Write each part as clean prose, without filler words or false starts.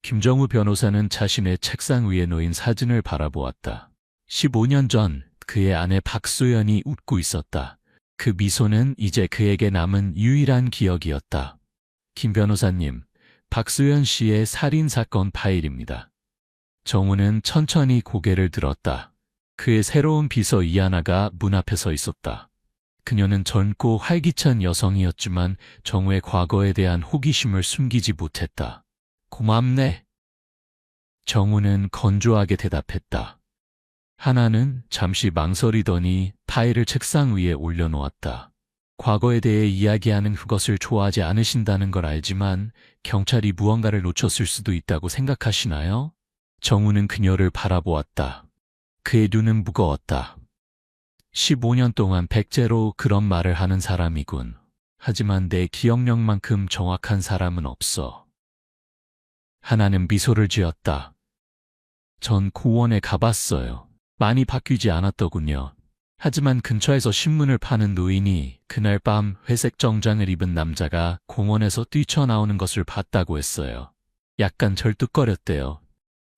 김정우 변호사는 자신의 책상 위에 놓인 사진을 바라보았다. 15년 전 그의 아내 박소연이 웃고 있었다. 그 미소는 이제 그에게 남은 유일한 기억이었다. 김 변호사님, 박소연 씨의 살인사건 파일입니다. 정우는 천천히 고개를 들었다. 그의 새로운 비서 이하나가 문 앞에 서 있었다. 그녀는 젊고 활기찬 여성이었지만 정우의 과거에 대한 호기심을 숨기지 못했다. 고맙네. 정우는 건조하게 대답했다. 하나는 잠시 망설이더니 파일을 책상 위에 올려놓았다. 과거에 대해 이야기하는 그것을 좋아하지 않으신다는 걸 알지만 경찰이 무언가를 놓쳤을 수도 있다고 생각하시나요? 정우는 그녀를 바라보았다. 그의 눈은 무거웠다. 15년 동안 백제로 그런 말을 하는 사람이군. 하지만 내 기억력만큼 정확한 사람은 없어. 하나는 미소를 지었다. 전 고원에 가봤어요. 많이 바뀌지 않았더군요. 하지만 근처에서 신문을 파는 노인이 그날 밤 회색 정장을 입은 남자가 공원에서 뛰쳐나오는 것을 봤다고 했어요. 약간 절뚝거렸대요.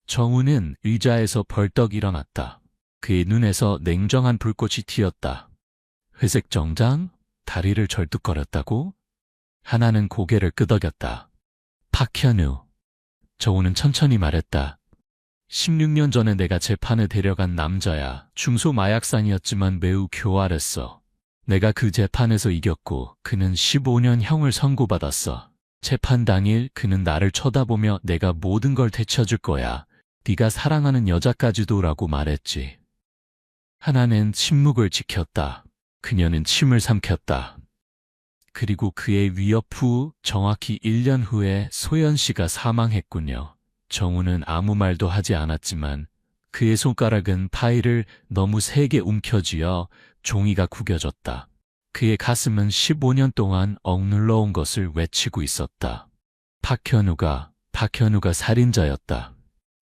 정우는 의자에서 벌떡 일어났다. 그의 눈에서 냉정한 불꽃이 튀었다. 회색 정장? 다리를 절뚝거렸다고? 하나는 고개를 끄덕였다. 박현우. 정우는 천천히 말했다. 16년 전에 내가 재판에 데려간 남자야. 중소 마약상이었지만 매우 교활했어. 내가 그 재판에서 이겼고 그는 15년 형을 선고받았어. 재판 당일 그는 나를 쳐다보며 내가 모든 걸 되쳐줄 거야. 네가 사랑하는 여자까지도 라고 말했지. 하나는 침묵을 지켰다. 그녀는 침을 삼켰다. 그리고 그의 위협 후 정확히 1년 후에 소연 씨가 사망했군요. 정우는 아무 말도 하지 않았지만 그의 손가락은 파일을 너무 세게 움켜쥐어 종이가 구겨졌다. 그의 가슴은 15년 동안 억눌러 온 것을 외치고 있었다. 박현우가 살인자였다.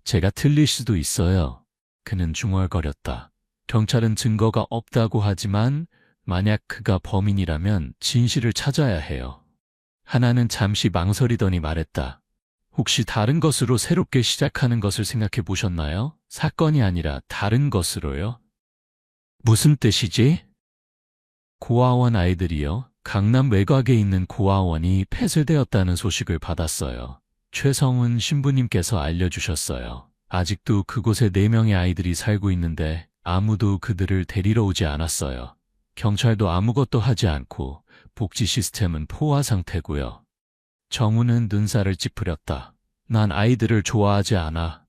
제가 틀릴 수도 있어요. 그는 중얼거렸다. 경찰은 증거가 없다고 하지만 만약 그가 범인이라면 진실을 찾아야 해요. 하나는 잠시 망설이더니 말했다. 혹시 다른 것으로 새롭게 시작하는 것을 생각해 보셨나요? 사건이 아니라 다른 것으로요? 무슨 뜻이지? 고아원 아이들이요. 강남 외곽에 있는 고아원이 폐쇄되었다는 소식을 받았어요. 최성훈 신부님께서 알려주셨어요. 아직도 그곳에 4명의 아이들이 살고 있는데 아무도 그들을 데리러 오지 않았어요. 경찰도 아무것도 하지 않고 복지 시스템은 포화 상태고요. 정우는 눈살을 찌푸렸다. 난 아이들을 좋아하지 않아.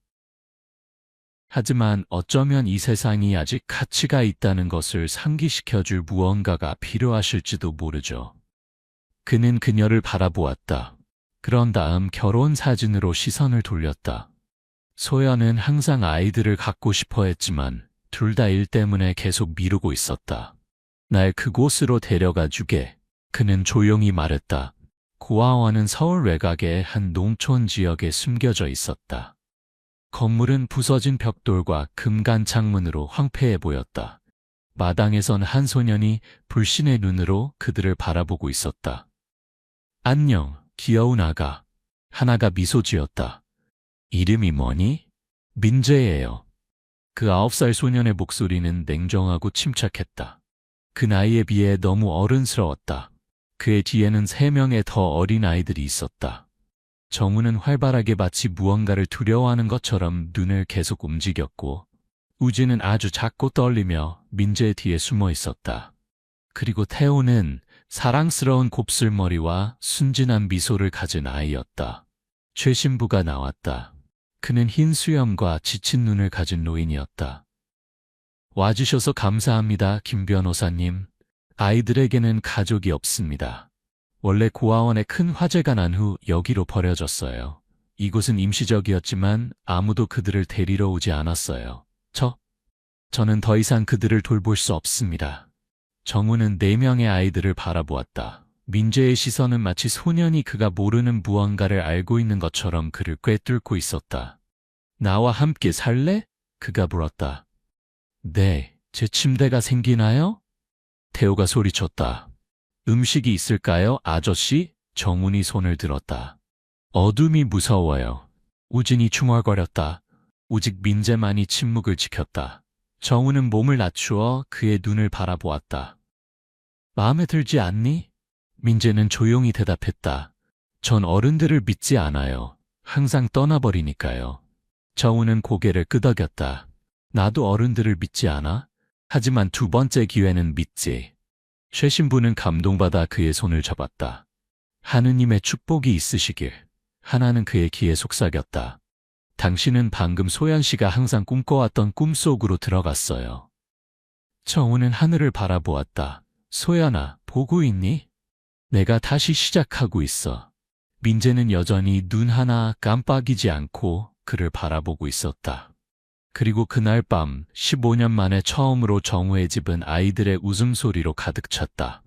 하지만 어쩌면 이 세상이 아직 가치가 있다는 것을 상기시켜줄 무언가가 필요하실지도 모르죠. 그는 그녀를 바라보았다. 그런 다음 결혼 사진으로 시선을 돌렸다. 소연은 항상 아이들을 갖고 싶어 했지만 둘 다 일 때문에 계속 미루고 있었다. 날 그곳으로 데려가 주게. 그는 조용히 말했다. 고아원은 서울 외곽의 한 농촌 지역에 숨겨져 있었다. 건물은 부서진 벽돌과 금간 창문으로 황폐해 보였다. 마당에선 한 소년이 불신의 눈으로 그들을 바라보고 있었다. 안녕, 귀여운 아가. 하나가 미소 지었다. 이름이 뭐니? 민재예요. 그 9살 소년의 목소리는 냉정하고 침착했다. 그 나이에 비해 너무 어른스러웠다. 그의 뒤에는 3명의 더 어린 아이들이 있었다. 정우는 활발하게 마치 무언가를 두려워하는 것처럼 눈을 계속 움직였고 우진은 아주 작고 떨리며 민재의 뒤에 숨어 있었다. 그리고 태호는 사랑스러운 곱슬머리와 순진한 미소를 가진 아이였다. 최 신부가 나왔다. 그는 흰 수염과 지친 눈을 가진 노인이었다. 와주셔서 감사합니다, 김 변호사님. 아이들에게는 가족이 없습니다. 원래 고아원에 큰 화재가 난 후 여기로 버려졌어요. 이곳은 임시적이었지만 아무도 그들을 데리러 오지 않았어요. 저는 더 이상 그들을 돌볼 수 없습니다. 정우는 4명의 아이들을 바라보았다. 민재의 시선은 마치 소년이 그가 모르는 무언가를 알고 있는 것처럼 그를 꿰뚫고 있었다. 나와 함께 살래? 그가 물었다. 네, 제 침대가 생기나요? 태호가 소리쳤다. 음식이 있을까요, 아저씨? 정훈이 손을 들었다. 어둠이 무서워요. 우진이 중얼거렸다. 오직 민재만이 침묵을 지켰다. 정우는 몸을 낮추어 그의 눈을 바라보았다. 마음에 들지 않니? 민재는 조용히 대답했다. 전 어른들을 믿지 않아요. 항상 떠나버리니까요. 정우는 고개를 끄덕였다. 나도 어른들을 믿지 않아? 하지만 두 번째 기회는 믿지. 최 신부는 감동받아 그의 손을 잡았다. 하느님의 축복이 있으시길. 하나는 그의 귀에 속삭였다. 당신은 방금 소연 씨가 항상 꿈꿔왔던 꿈속으로 들어갔어요. 정우는 하늘을 바라보았다. 소연아, 보고 있니? 내가 다시 시작하고 있어. 민재는 여전히 눈 하나 깜빡이지 않고 그를 바라보고 있었다. 그리고 그날 밤 15년 만에 처음으로 정우의 집은 아이들의 웃음소리로 가득 찼다.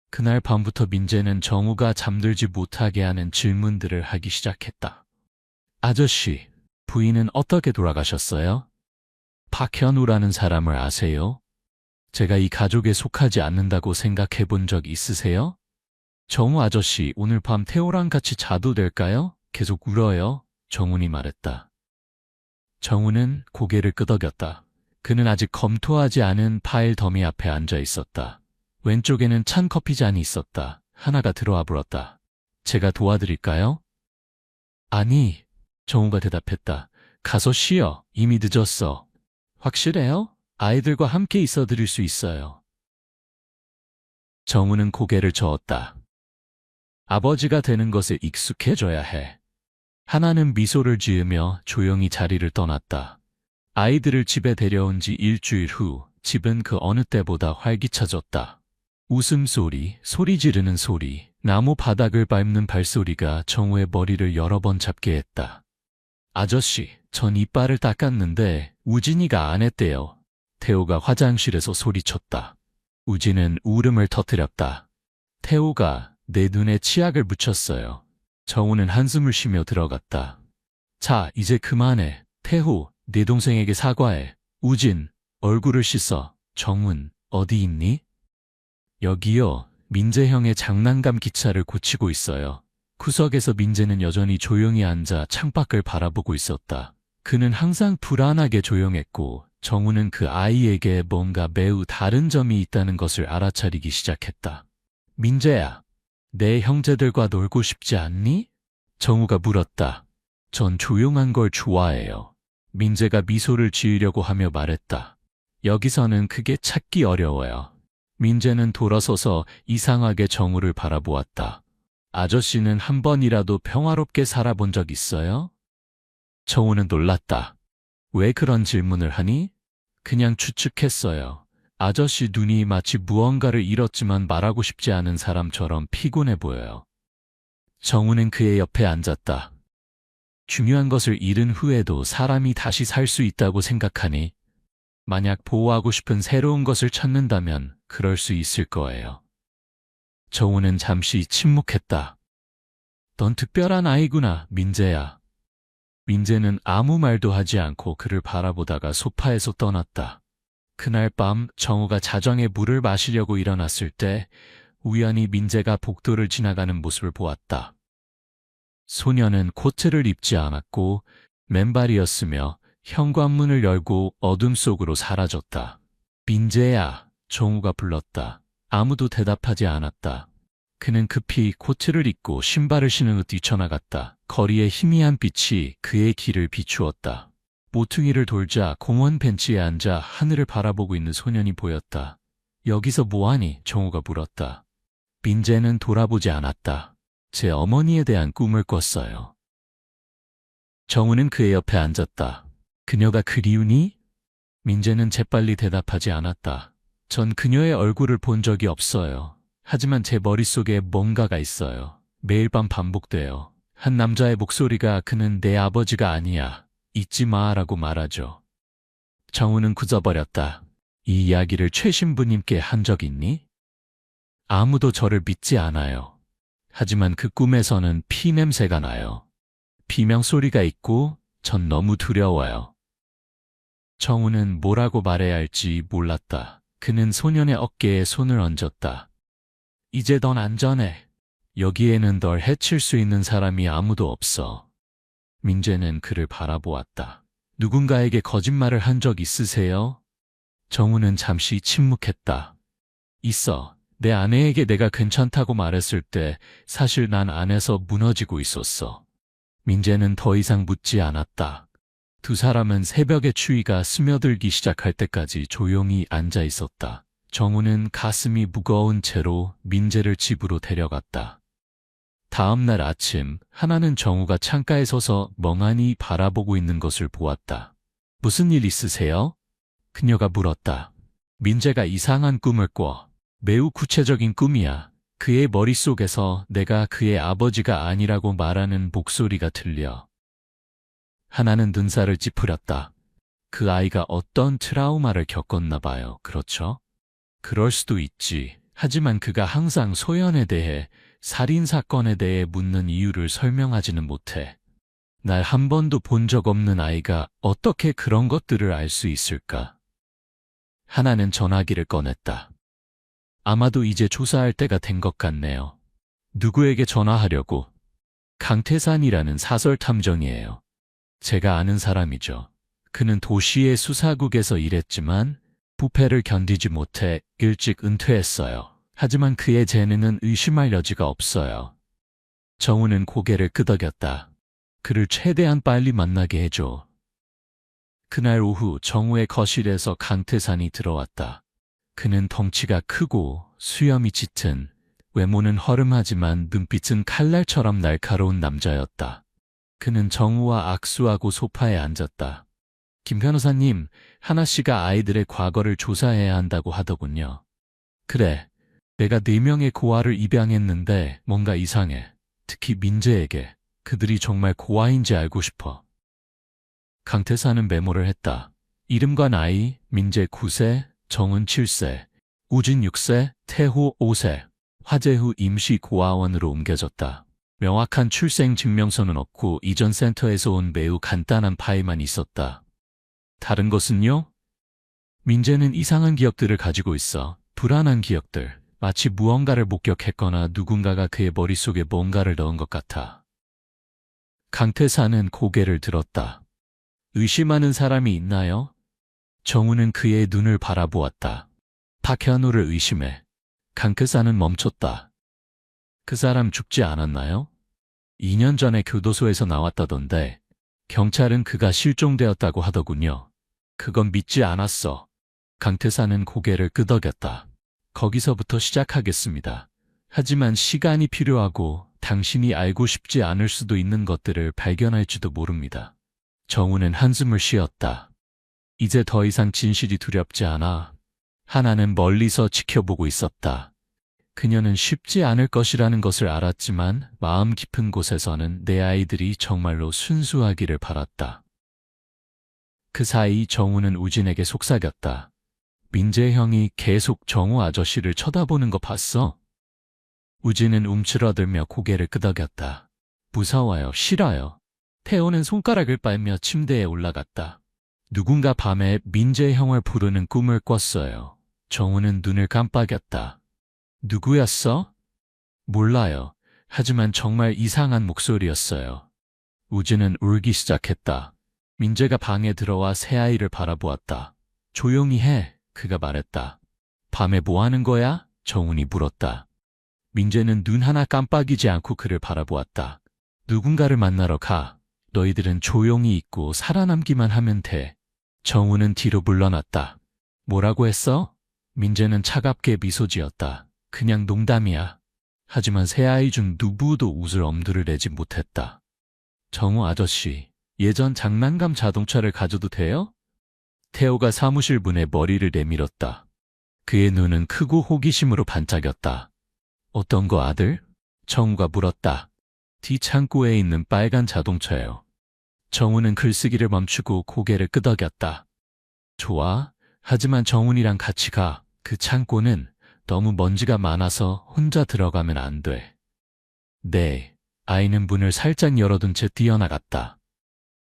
그날 밤부터 민재는 정우가 잠들지 못하게 하는 질문들을 하기 시작했다. 아저씨, 부인은 어떻게 돌아가셨어요? 박현우라는 사람을 아세요? 제가 이 가족에 속하지 않는다고 생각해 본 적 있으세요? 정우 아저씨, 오늘 밤 태호랑 같이 자도 될까요? 계속 울어요. 정훈이 말했다. 정우는 고개를 끄덕였다. 그는 아직 검토하지 않은 파일 더미 앞에 앉아 있었다. 왼쪽에는 찬 커피잔이 있었다. 하나가 들어와 불었다. 제가 도와드릴까요? 아니, 정우가 대답했다. 가서 쉬어. 이미 늦었어. 확실해요? 아이들과 함께 있어 드릴 수 있어요. 정우는 고개를 저었다. 아버지가 되는 것에 익숙해져야 해. 하나는 미소를 지으며 조용히 자리를 떠났다. 아이들을 집에 데려온 지 일주일 후 집은 그 어느 때보다 활기차졌다. 웃음소리, 소리 지르는 소리, 나무 바닥을 밟는 발소리가 정우의 머리를 여러 번 잡게 했다. 아저씨, 전 이빨을 닦았는데 우진이가 안 했대요. 태호가 화장실에서 소리쳤다. 우진은 울음을 터뜨렸다. 태호가 내 눈에 치약을 묻혔어요. 정우는 한숨을 쉬며 들어갔다. 자, 이제 그만해. 태호, 네 동생에게 사과해. 우진, 얼굴을 씻어. 정훈, 어디 있니? 여기요. 민재 형의 장난감 기차를 고치고 있어요. 구석에서 민재는 여전히 조용히 앉아 창밖을 바라보고 있었다. 그는 항상 불안하게 조용했고 정우는 그 아이에게 뭔가 매우 다른 점이 있다는 것을 알아차리기 시작했다. 민재야, 내 형제들과 놀고 싶지 않니? 정우가 물었다. 전 조용한 걸 좋아해요. 민재가 미소를 지으려고 하며 말했다. 여기서는 그게 찾기 어려워요. 민재는 돌아서서 이상하게 정우를 바라보았다. 아저씨는 한 번이라도 평화롭게 살아본 적 있어요? 정우는 놀랐다. 왜 그런 질문을 하니? 그냥 추측했어요. 아저씨 눈이 마치 무언가를 잃었지만 말하고 싶지 않은 사람처럼 피곤해 보여요. 정우는 그의 옆에 앉았다. 중요한 것을 잃은 후에도 사람이 다시 살 수 있다고 생각하니? 만약 보호하고 싶은 새로운 것을 찾는다면 그럴 수 있을 거예요. 정우는 잠시 침묵했다. 넌 특별한 아이구나, 민재야. 민재는 아무 말도 하지 않고 그를 바라보다가 소파에서 떠났다. 그날 밤 정우가 자정에 물을 마시려고 일어났을 때 우연히 민재가 복도를 지나가는 모습을 보았다. 소녀는 코트를 입지 않았고 맨발이었으며 현관문을 열고 어둠 속으로 사라졌다. 민재야, 정우가 불렀다. 아무도 대답하지 않았다. 그는 급히 코트를 입고 신발을 신은 후 뛰쳐나갔다. 거리의 희미한 빛이 그의 길을 비추었다. 모퉁이를 돌자 공원 벤치에 앉아 하늘을 바라보고 있는 소년이 보였다. 여기서 뭐하니? 정우가 물었다. 민재는 돌아보지 않았다. 제 어머니에 대한 꿈을 꿨어요. 정우는 그의 옆에 앉았다. 그녀가 그리우니? 민재는 재빨리 대답하지 않았다. 전 그녀의 얼굴을 본 적이 없어요. 하지만 제 머릿속에 뭔가가 있어요. 매일 밤 반복돼요. 한 남자의 목소리가 그는 내 아버지가 아니야. 잊지 마라고 말하죠. 정우는 굳어버렸다. 이 이야기를 최 신부님께 한 적 있니? 아무도 저를 믿지 않아요. 하지만 그 꿈에서는 피 냄새가 나요. 비명 소리가 있고 전 너무 두려워요. 정우는 뭐라고 말해야 할지 몰랐다. 그는 소년의 어깨에 손을 얹었다. 이제 넌 안전해. 여기에는 널 해칠 수 있는 사람이 아무도 없어. 민재는 그를 바라보았다. 누군가에게 거짓말을 한 적 있으세요? 정우는 잠시 침묵했다. 있어. 내 아내에게 내가 괜찮다고 말했을 때 사실 난 안에서 무너지고 있었어. 민재는 더 이상 묻지 않았다. 두 사람은 새벽의 추위가 스며들기 시작할 때까지 조용히 앉아 있었다. 정우는 가슴이 무거운 채로 민재를 집으로 데려갔다. 다음 날 아침, 하나는 정우가 창가에 서서 멍하니 바라보고 있는 것을 보았다. 무슨 일 있으세요? 그녀가 물었다. 민재가 이상한 꿈을 꿔. 매우 구체적인 꿈이야. 그의 머릿속에서 내가 그의 아버지가 아니라고 말하는 목소리가 들려. 하나는 눈살을 찌푸렸다. 그 아이가 어떤 트라우마를 겪었나 봐요. 그렇죠? 그럴 수도 있지. 하지만 그가 항상 소연에 대해, 살인사건에 대해 묻는 이유를 설명하지는 못해. 날 한 번도 본 적 없는 아이가 어떻게 그런 것들을 알 수 있을까? 하나는 전화기를 꺼냈다. 아마도 이제 조사할 때가 된 것 같네요. 누구에게 전화하려고? 강태산이라는 사설 탐정이에요. 제가 아는 사람이죠. 그는 도시의 수사국에서 일했지만 부패를 견디지 못해 일찍 은퇴했어요. 하지만 그의 재능은 의심할 여지가 없어요. 정우는 고개를 끄덕였다. 그를 최대한 빨리 만나게 해줘. 그날 오후 정우의 거실에서 강태산이 들어왔다. 그는 덩치가 크고 수염이 짙은, 외모는 허름하지만 눈빛은 칼날처럼 날카로운 남자였다. 그는 정우와 악수하고 소파에 앉았다. 김 변호사님, 하나 씨가 아이들의 과거를 조사해야 한다고 하더군요. 그래, 내가 4명의 고아를 입양했는데 뭔가 이상해. 특히 민재에게. 그들이 정말 고아인지 알고 싶어. 강태사는 메모를 했다. 이름과 나이, 민재 9세, 정은 7세, 우진 6세, 태호 5세. 화재 후 임시 고아원으로 옮겨졌다. 명확한 출생 증명서는 없고 이전 센터에서 온 매우 간단한 파일만 있었다. 다른 것은요? 민재는 이상한 기억들을 가지고 있어. 불안한 기억들. 마치 무언가를 목격했거나 누군가가 그의 머릿속에 뭔가를 넣은 것 같아. 강태사는 고개를 들었다. 의심하는 사람이 있나요? 정우는 그의 눈을 바라보았다. 박현우를 의심해. 강태사는 멈췄다. 그 사람 죽지 않았나요? 2년 전에 교도소에서 나왔다던데 경찰은 그가 실종되었다고 하더군요. 그건 믿지 않았어. 강태사는 고개를 끄덕였다. 거기서부터 시작하겠습니다. 하지만 시간이 필요하고 당신이 알고 싶지 않을 수도 있는 것들을 발견할지도 모릅니다. 정우는 한숨을 쉬었다. 이제 더 이상 진실이 두렵지 않아. 하나는 멀리서 지켜보고 있었다. 그녀는 쉽지 않을 것이라는 것을 알았지만 마음 깊은 곳에서는 내 아이들이 정말로 순수하기를 바랐다. 그 사이 정우는 우진에게 속삭였다. 민재 형이 계속 정우 아저씨를 쳐다보는 거 봤어? 우진은 움츠러들며 고개를 끄덕였다. 무서워요. 싫어요. 태호는 손가락을 빨며 침대에 올라갔다. 누군가 밤에 민재 형을 부르는 꿈을 꿨어요. 정우는 눈을 깜빡였다. 누구였어? 몰라요. 하지만 정말 이상한 목소리였어요. 우진은 울기 시작했다. 민재가 방에 들어와 새아이를 바라보았다. 조용히 해. 그가 말했다. 밤에 뭐 하는 거야? 정훈이 물었다. 민재는 눈 하나 깜빡이지 않고 그를 바라보았다. 누군가를 만나러 가. 너희들은 조용히 있고 살아남기만 하면 돼. 정훈은 뒤로 물러났다. 뭐라고 했어? 민재는 차갑게 미소 지었다. 그냥 농담이야. 하지만 새아이 중 누구도 웃을 엄두를 내지 못했다. 정우 아저씨, 예전 장난감 자동차를 가져도 돼요? 태호가 사무실 문에 머리를 내밀었다. 그의 눈은 크고 호기심으로 반짝였다. 어떤 거 아들? 정우가 물었다. 뒤 창고에 있는 빨간 자동차요. 정우는 글쓰기를 멈추고 고개를 끄덕였다. 좋아. 하지만 정훈이랑 같이 가. 그 창고는 너무 먼지가 많아서 혼자 들어가면 안 돼. 네. 아이는 문을 살짝 열어둔 채 뛰어나갔다.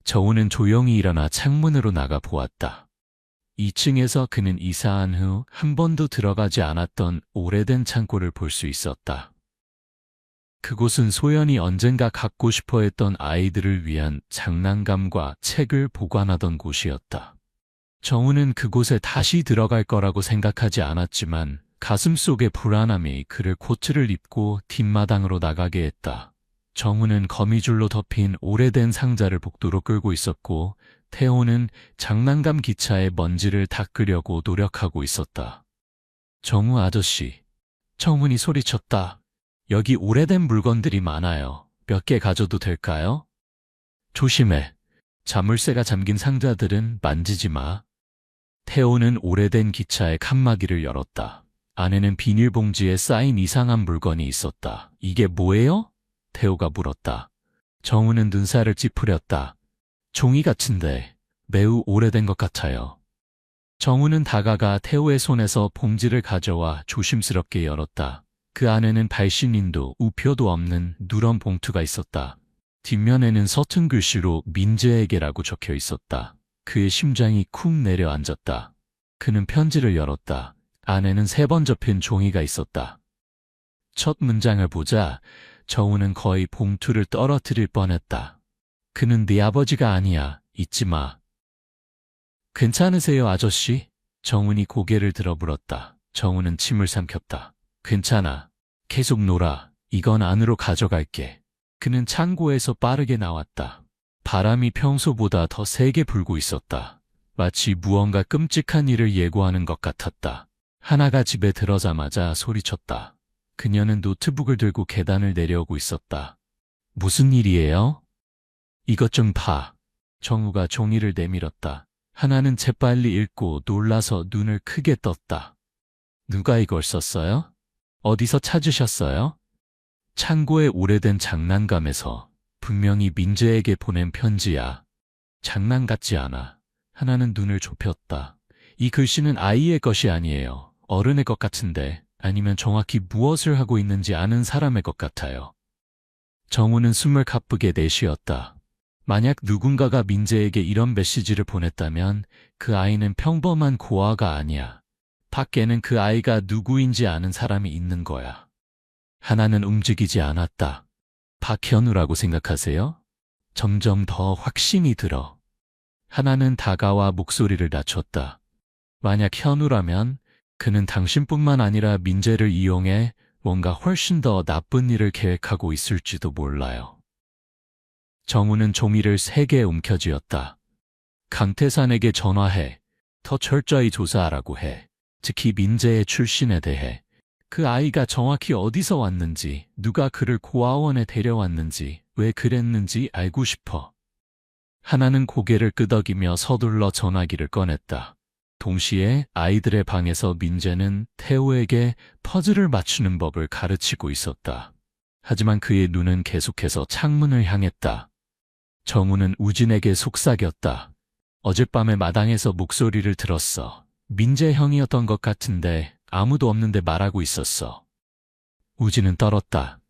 정우는 조용히 일어나 창문으로 나가 보았다. 2층에서 그는 이사한 후 한 번도 들어가지 않았던 오래된 창고를 볼 수 있었다. 그곳은 소연이 언젠가 갖고 싶어 했던 아이들을 위한 장난감과 책을 보관하던 곳이었다. 정우는 그곳에 다시 들어갈 거라고 생각하지 않았지만 가슴속의 불안함이 그를 코트를 입고 뒷마당으로 나가게 했다. 정우는 거미줄로 덮인 오래된 상자를 복도로 끌고 있었고 태호는 장난감 기차의 먼지를 닦으려고 노력하고 있었다. 정우 아저씨, 정훈이 소리쳤다. 여기 오래된 물건들이 많아요. 몇 개 가져도 될까요? 조심해. 자물쇠가 잠긴 상자들은 만지지 마. 태호는 오래된 기차의 칸막이를 열었다. 안에는 비닐봉지에 쌓인 이상한 물건이 있었다. 이게 뭐예요? 태호가 물었다. 정우는 눈살을 찌푸렸다. 종이 같은데 매우 오래된 것 같아요. 정우는 다가가 태호의 손에서 봉지를 가져와 조심스럽게 열었다. 그 안에는 발신인도 우표도 없는 누런 봉투가 있었다. 뒷면에는 서툰 글씨로 민재에게라고 적혀 있었다. 그의 심장이 쿵 내려앉았다. 그는 편지를 열었다. 안에는 3번 접힌 종이가 있었다. 첫 문장을 보자 정우는 거의 봉투를 떨어뜨릴 뻔했다. 그는 네 아버지가 아니야. 잊지 마. 괜찮으세요, 아저씨? 정훈이 고개를 들어 물었다. 정우는 침을 삼켰다. 괜찮아. 계속 놀아. 이건 안으로 가져갈게. 그는 창고에서 빠르게 나왔다. 바람이 평소보다 더 세게 불고 있었다. 마치 무언가 끔찍한 일을 예고하는 것 같았다. 하나가 집에 들어자마자 소리쳤다. 그녀는 노트북을 들고 계단을 내려오고 있었다. 무슨 일이에요? 이것 좀 봐. 정우가 종이를 내밀었다. 하나는 재빨리 읽고 놀라서 눈을 크게 떴다. 누가 이걸 썼어요? 어디서 찾으셨어요? 창고의 오래된 장난감에서. 분명히 민재에게 보낸 편지야. 장난 같지 않아. 하나는 눈을 좁혔다. 이 글씨는 아이의 것이 아니에요. 어른의 것 같은데, 아니면 정확히 무엇을 하고 있는지 아는 사람의 것 같아요. 정우는 숨을 가쁘게 내쉬었다. 만약 누군가가 민재에게 이런 메시지를 보냈다면 그 아이는 평범한 고아가 아니야. 밖에는 그 아이가 누구인지 아는 사람이 있는 거야. 하나는 움직이지 않았다. 박현우라고 생각하세요? 점점 더 확신이 들어. 하나는 다가와 목소리를 낮췄다. 만약 현우라면 그는 당신뿐만 아니라 민재를 이용해 뭔가 훨씬 더 나쁜 일을 계획하고 있을지도 몰라요. 정우는 종이를 3개 움켜쥐었다. 강태산에게 전화해. 더 철저히 조사하라고 해. 특히 민재의 출신에 대해. 그 아이가 정확히 어디서 왔는지, 누가 그를 고아원에 데려왔는지, 왜 그랬는지 알고 싶어. 하나는 고개를 끄덕이며 서둘러 전화기를 꺼냈다. 동시에 아이들의 방에서 민재는 태호에게 퍼즐을 맞추는 법을 가르치고 있었다. 하지만 그의 눈은 계속해서 창문을 향했다. 정우는 우진에게 속삭였다. 어젯밤에 마당에서 목소리를 들었어. 민재 형이었던 것 같은데 아무도 없는데 말하고 있었어. 우진은 떨었다.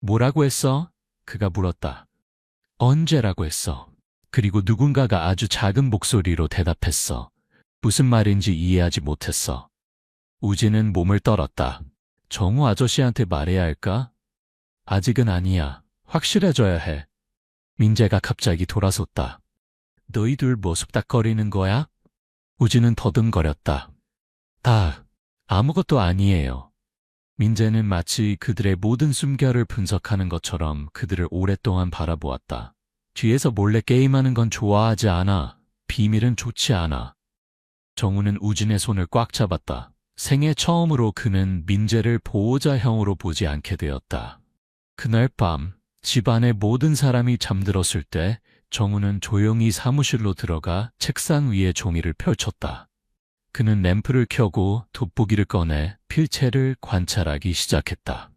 뭐라고 했어? 그가 물었다. 언제라고 했어. 그리고 누군가가 아주 작은 목소리로 대답했어. 무슨 말인지 이해하지 못했어. 우진은 몸을 떨었다. 정우 아저씨한테 말해야 할까? 아직은 아니야. 확실해져야 해. 민재가 갑자기 돌아섰다. 너희들 뭐 속닥거리는 거야? 우진은 더듬거렸다. 아무것도 아니에요. 민재는 마치 그들의 모든 숨결을 분석하는 것처럼 그들을 오랫동안 바라보았다. 뒤에서 몰래 게임하는 건 좋아하지 않아. 비밀은 좋지 않아. 정우는 우진의 손을 꽉 잡았다. 생애 처음으로 그는 민재를 보호자 형으로 보지 않게 되었다. 그날 밤 집안의 모든 사람이 잠들었을 때 정우는 조용히 사무실로 들어가 책상 위에 종이를 펼쳤다. 그는 램프를 켜고 돋보기를 꺼내 필체를 관찰하기 시작했다.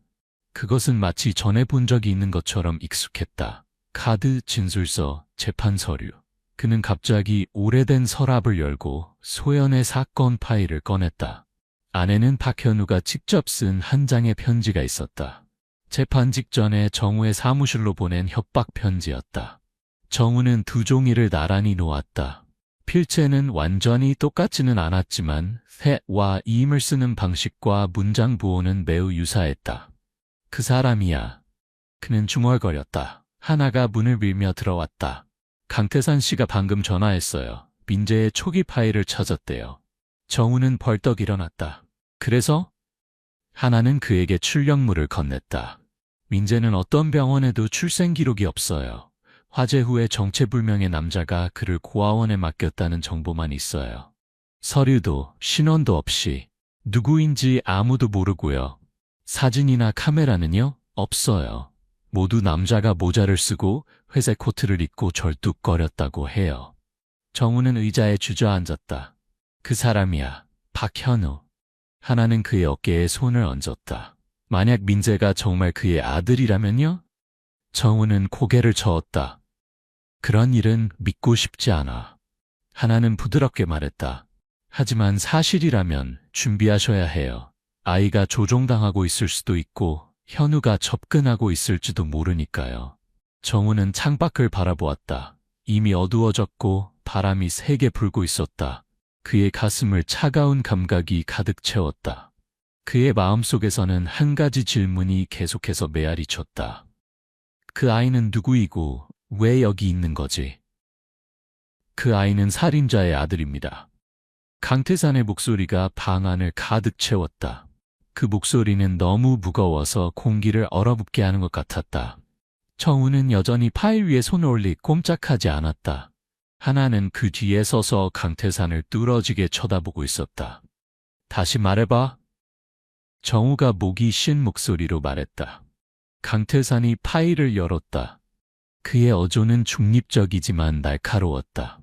그것은 마치 전에 본 적이 있는 것처럼 익숙했다. 카드, 진술서, 재판 서류. 그는 갑자기 오래된 서랍을 열고 소연의 사건 파일을 꺼냈다. 안에는 박현우가 직접 쓴 한 장의 편지가 있었다. 재판 직전에 정우의 사무실로 보낸 협박 편지였다. 정우는 2종이를 나란히 놓았다. 필체는 완전히 똑같지는 않았지만 세와 이임을 쓰는 방식과 문장 부호는 매우 유사했다. 그 사람이야. 그는 중얼거렸다. 하나가 문을 밀며 들어왔다. 강태산 씨가 방금 전화했어요. 민재의 초기 파일을 찾았대요. 정우는 벌떡 일어났다. 그래서? 하나는 그에게 출력물을 건넸다. 민재는 어떤 병원에도 출생 기록이 없어요. 화재 후에 정체불명의 남자가 그를 고아원에 맡겼다는 정보만 있어요. 서류도 신원도 없이 누구인지 아무도 모르고요. 사진이나 카메라는요? 없어요. 모두 남자가 모자를 쓰고 회색 코트를 입고 절뚝거렸다고 해요. 정우는 의자에 주저앉았다. 그 사람이야. 박현우. 하나는 그의 어깨에 손을 얹었다. 만약 민재가 정말 그의 아들이라면요? 정우는 고개를 저었다. 그런 일은 믿고 싶지 않아. 하나는 부드럽게 말했다. 하지만 사실이라면 준비하셔야 해요. 아이가 조종당하고 있을 수도 있고 현우가 접근하고 있을지도 모르니까요. 정우는 창밖을 바라보았다. 이미 어두워졌고 바람이 세게 불고 있었다. 그의 가슴을 차가운 감각이 가득 채웠다. 그의 마음속에서는 한 가지 질문이 계속해서 메아리쳤다. 그 아이는 누구이고 왜 여기 있는 거지? 그 아이는 살인자의 아들입니다. 강태산의 목소리가 방 안을 가득 채웠다. 그 목소리는 너무 무거워서 공기를 얼어붙게 하는 것 같았다. 정우는 여전히 파일 위에 손을 올리 꼼짝하지 않았다. 하나는 그 뒤에 서서 강태산을 뚫어지게 쳐다보고 있었다. 다시 말해봐. 정우가 목이 쉰 목소리로 말했다. 강태산이 파일을 열었다. 그의 어조는 중립적이지만 날카로웠다.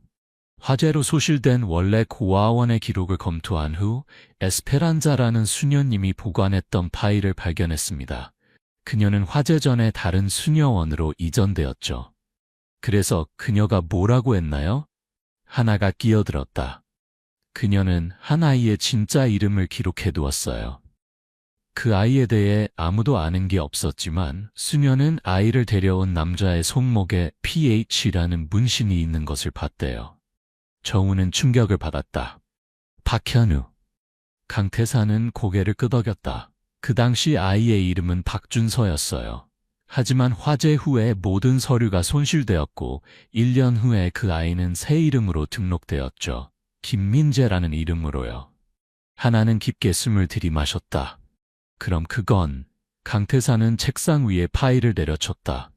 화재로 소실된 원래 고아원의 기록을 검토한 후 에스페란자라는 수녀님이 보관했던 파일을 발견했습니다. 그녀는 화재 전에 다른 수녀원으로 이전되었죠. 그래서 그녀가 뭐라고 했나요? 하나가 끼어들었다. 그녀는 한 아이의 진짜 이름을 기록해 두었어요. 그 아이에 대해 아무도 아는 게 없었지만 수녀는 아이를 데려온 남자의 손목에 PH라는 문신이 있는 것을 봤대요. 정우는 충격을 받았다. 박현우. 강태산은 고개를 끄덕였다. 그 당시 아이의 이름은 박준서였어요. 하지만 화재 후에 모든 서류가 손실되었고 1년 후에 그 아이는 새 이름으로 등록되었죠. 김민재라는 이름으로요. 하나는 깊게 숨을 들이마셨다. 그럼 그건... 강태산은 책상 위에 파일을 내려쳤다.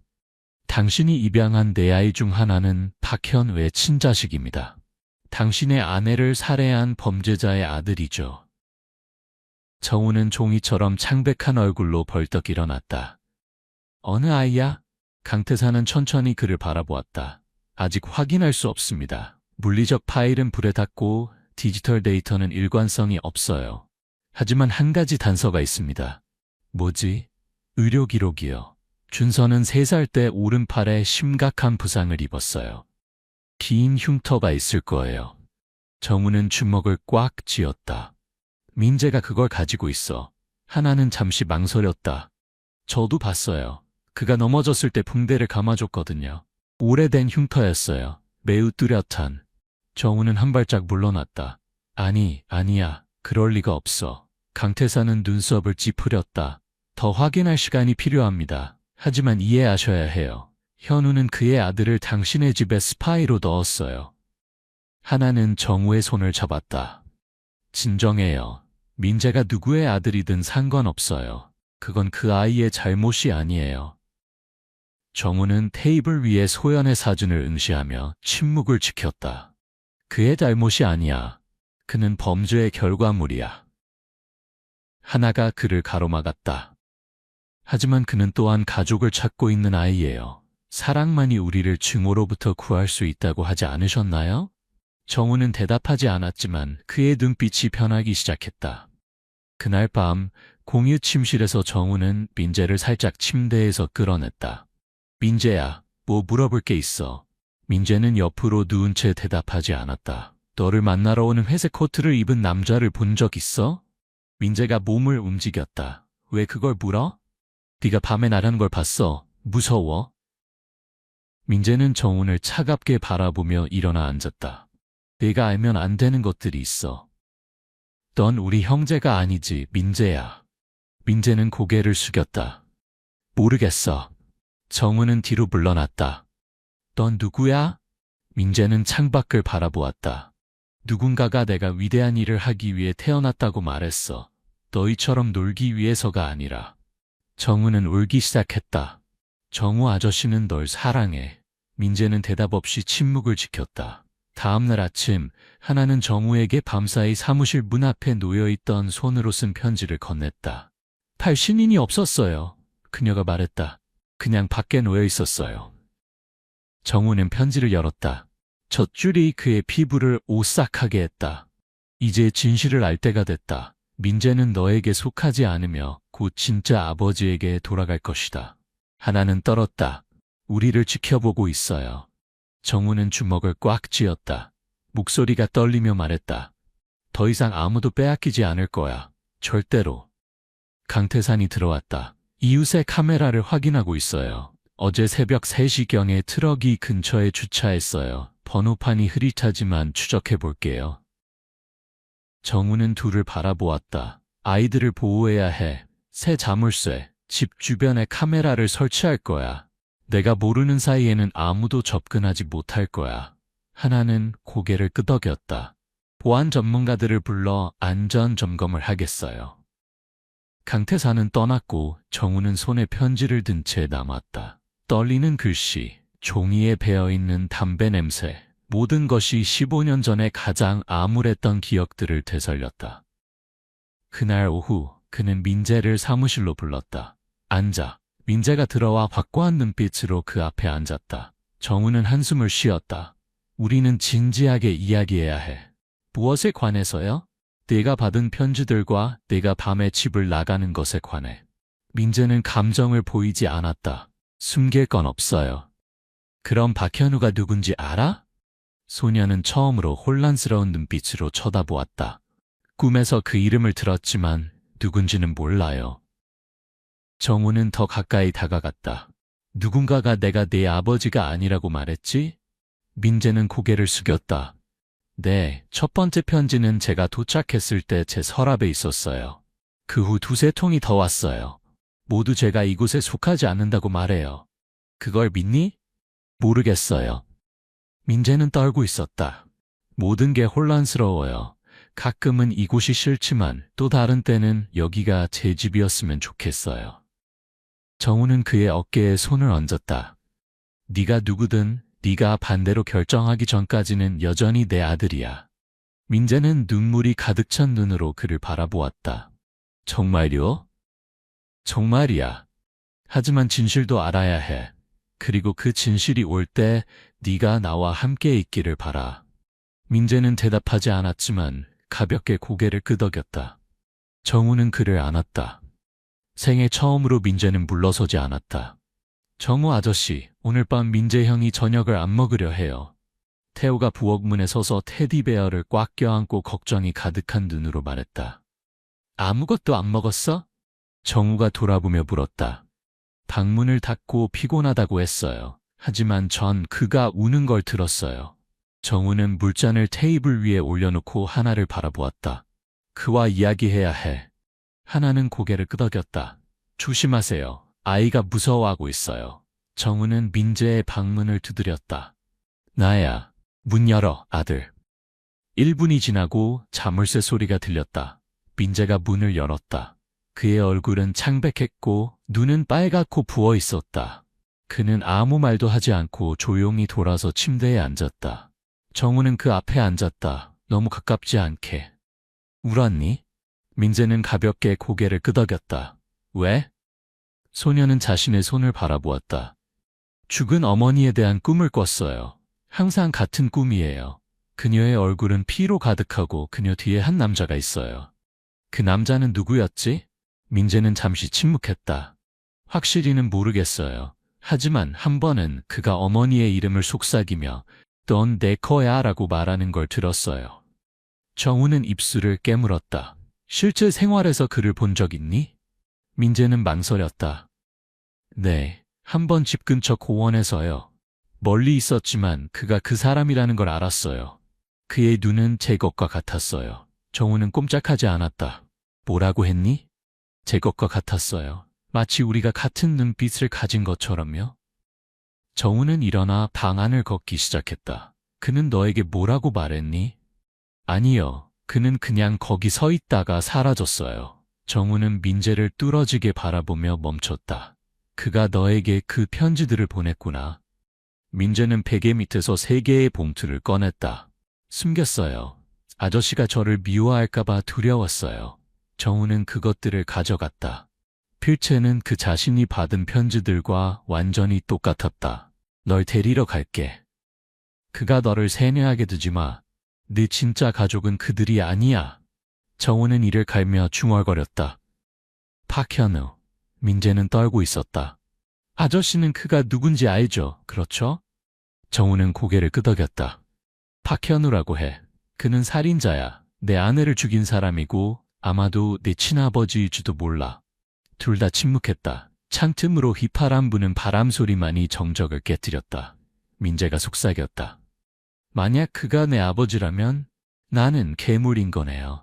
당신이 입양한 네 아이 중 하나는 박현우의 친자식입니다. 당신의 아내를 살해한 범죄자의 아들이죠. 정우는 종이처럼 창백한 얼굴로 벌떡 일어났다. 어느 아이야? 강태산은 천천히 그를 바라보았다. 아직 확인할 수 없습니다. 물리적 파일은 불에 탔고 디지털 데이터는 일관성이 없어요. 하지만 한 가지 단서가 있습니다. 뭐지? 의료 기록이요. 준서는 3살 때 오른팔에 심각한 부상을 입었어요. 긴 흉터가 있을 거예요. 정우는 주먹을 꽉 쥐었다. 민재가 그걸 가지고 있어. 하나는 잠시 망설였다. 저도 봤어요. 그가 넘어졌을 때 붕대를 감아줬거든요. 오래된 흉터였어요. 매우 뚜렷한. 정우는 한 발짝 물러났다. 아니야. 그럴 리가 없어. 강태산은 눈썹을 찌푸렸다. 더 확인할 시간이 필요합니다. 하지만 이해하셔야 해요. 현우는 그의 아들을 당신의 집에 스파이로 넣었어요. 하나는 정우의 손을 잡았다. 진정해요. 민재가 누구의 아들이든 상관없어요. 그건 그 아이의 잘못이 아니에요. 정우는 테이블 위에 소연의 사진을 응시하며 침묵을 지켰다. 그의 잘못이 아니야. 그는 범죄의 결과물이야. 하나가 그를 가로막았다. 하지만 그는 또한 가족을 찾고 있는 아이예요. 사랑만이 우리를 증오로부터 구할 수 있다고 하지 않으셨나요? 정우는 대답하지 않았지만 그의 눈빛이 변하기 시작했다. 그날 밤 공유 침실에서 정우는 민재를 살짝 침대에서 끌어냈다. 민재야, 뭐 물어볼 게 있어. 민재는 옆으로 누운 채 대답하지 않았다. 너를 만나러 오는 회색 코트를 입은 남자를 본 적 있어? 민재가 몸을 움직였다. 왜 그걸 물어? 네가 밤에 나라는 걸 봤어. 무서워? 민재는 정훈을 차갑게 바라보며 일어나 앉았다. 내가 알면 안 되는 것들이 있어. 넌 우리 형제가 아니지, 민재야. 민재는 고개를 숙였다. 모르겠어. 정우는 뒤로 물러났다. 넌 누구야? 민재는 창밖을 바라보았다. 누군가가 내가 위대한 일을 하기 위해 태어났다고 말했어. 너희처럼 놀기 위해서가 아니라. 정우는 울기 시작했다. 정우 아저씨는 널 사랑해. 민재는 대답 없이 침묵을 지켰다. 다음날 아침, 하나는 정우에게 밤사이 사무실 문 앞에 놓여있던 손으로 쓴 편지를 건넸다. 팔 신인이 없었어요. 그녀가 말했다. 그냥 밖에 놓여 있었어요. 정우는 편지를 열었다. 첫 줄이 그의 피부를 오싹하게 했다. 이제 진실을 알 때가 됐다. 민재는 너에게 속하지 않으며 곧 진짜 아버지에게 돌아갈 것이다. 하나는 떨었다. 우리를 지켜보고 있어요. 정우는 주먹을 꽉 쥐었다. 목소리가 떨리며 말했다. 더 이상 아무도 빼앗기지 않을 거야. 절대로. 강태산이 들어왔다. 이웃의 카메라를 확인하고 있어요. 어제 새벽 3시경에 트럭이 근처에 주차했어요. 번호판이 흐릿하지만 추적해 볼게요. 정우는 둘을 바라보았다. 아이들을 보호해야 해. 새 자물쇠, 집 주변에 카메라를 설치할 거야. 내가 모르는 사이에는 아무도 접근하지 못할 거야. 하나는 고개를 끄덕였다. 보안 전문가들을 불러 안전 점검을 하겠어요. 강태사는 떠났고 정우는 손에 편지를 든 채 남았다. 떨리는 글씨, 종이에 배어있는 담배 냄새, 모든 것이 15년 전에 가장 암울했던 기억들을 되살렸다. 그날 오후 그는 민재를 사무실로 불렀다. 앉아. 민재가 들어와 확고한 눈빛으로 그 앞에 앉았다. 정우는 한숨을 쉬었다. 우리는 진지하게 이야기해야 해. 무엇에 관해서요? 내가 받은 편지들과 내가 밤에 집을 나가는 것에 관해. 민재는 감정을 보이지 않았다. 숨길 건 없어요. 그럼 박현우가 누군지 알아? 소녀는 처음으로 혼란스러운 눈빛으로 쳐다보았다. 꿈에서 그 이름을 들었지만 누군지는 몰라요. 정우는 더 가까이 다가갔다. 누군가가 내가 네 아버지가 아니라고 말했지? 민재는 고개를 숙였다. 네, 첫 번째 편지는 제가 도착했을 때 제 서랍에 있었어요. 그 후 2-3통이 더 왔어요. 모두 제가 이곳에 속하지 않는다고 말해요. 그걸 믿니? 모르겠어요. 민재는 떨고 있었다. 모든 게 혼란스러워요. 가끔은 이곳이 싫지만 또 다른 때는 여기가 제 집이었으면 좋겠어요. 정우는 그의 어깨에 손을 얹었다. 네가 누구든 네가 반대로 결정하기 전까지는 여전히 내 아들이야. 민재는 눈물이 가득 찬 눈으로 그를 바라보았다. 정말요? 정말이야. 하지만 진실도 알아야 해. 그리고 그 진실이 올 때 네가 나와 함께 있기를 바라. 민재는 대답하지 않았지만 가볍게 고개를 끄덕였다. 정우는 그를 안았다. 생애 처음으로 민재는 물러서지 않았다. 정우 아저씨, 오늘 밤 민재 형이 저녁을 안 먹으려 해요. 태호가 부엌 문에 서서 테디베어를 꽉 껴안고 걱정이 가득한 눈으로 말했다. 아무것도 안 먹었어? 정우가 돌아보며 물었다. 방문을 닫고 피곤하다고 했어요. 하지만 전 그가 우는 걸 들었어요. 정우는 물잔을 테이블 위에 올려놓고 하나를 바라보았다. 그와 이야기해야 해. 하나는 고개를 끄덕였다. 조심하세요. 아이가 무서워하고 있어요. 정우는 민재의 방문을 두드렸다. 나야. 문 열어, 아들. 1분이 지나고 자물쇠 소리가 들렸다. 민재가 문을 열었다. 그의 얼굴은 창백했고 눈은 빨갛고 부어 있었다. 그는 아무 말도 하지 않고 조용히 돌아서 침대에 앉았다. 정우는 그 앞에 앉았다. 너무 가깝지 않게. 울었니? 민재는 가볍게 고개를 끄덕였다. 왜? 소녀는 자신의 손을 바라보았다. 죽은 어머니에 대한 꿈을 꿨어요. 항상 같은 꿈이에요. 그녀의 얼굴은 피로 가득하고 그녀 뒤에 한 남자가 있어요. 그 남자는 누구였지? 민재는 잠시 침묵했다. 확실히는 모르겠어요. 하지만 한 번은 그가 어머니의 이름을 속삭이며 넌 내 거야 라고 말하는 걸 들었어요. 정우는 입술을 깨물었다. 실제 생활에서 그를 본 적 있니? 민재는 망설였다. 네, 한 번 집 근처 고원에서요. 멀리 있었지만 그가 그 사람이라는 걸 알았어요. 그의 눈은 제 것과 같았어요. 정우는 꼼짝하지 않았다. 뭐라고 했니? 제 것과 같았어요. 마치 우리가 같은 눈빛을 가진 것처럼요. 정우는 일어나 방 안을 걷기 시작했다. 그는 너에게 뭐라고 말했니? 아니요. 그는 그냥 거기 서 있다가 사라졌어요. 정우는 민재를 뚫어지게 바라보며 멈췄다. 그가 너에게 그 편지들을 보냈구나. 민재는 베개 밑에서 3개의 봉투를 꺼냈다. 숨겼어요. 아저씨가 저를 미워할까봐 두려웠어요. 정우는 그것들을 가져갔다. 필체는 그 자신이 받은 편지들과 완전히 똑같았다. 널 데리러 갈게. 그가 너를 세뇌하게 두지 마. 네 진짜 가족은 그들이 아니야. 정우는 이를 갈며 중얼거렸다. 박현우. 민재는 떨고 있었다. 아저씨는 그가 누군지 알죠? 그렇죠? 정우는 고개를 끄덕였다. 박현우라고 해. 그는 살인자야. 내 아내를 죽인 사람이고 아마도 내 친아버지일지도 몰라. 둘 다 침묵했다. 창틈으로 휘파람 부는 바람 소리만이 정적을 깨뜨렸다. 민재가 속삭였다. 만약 그가 내 아버지라면 나는 괴물인 거네요.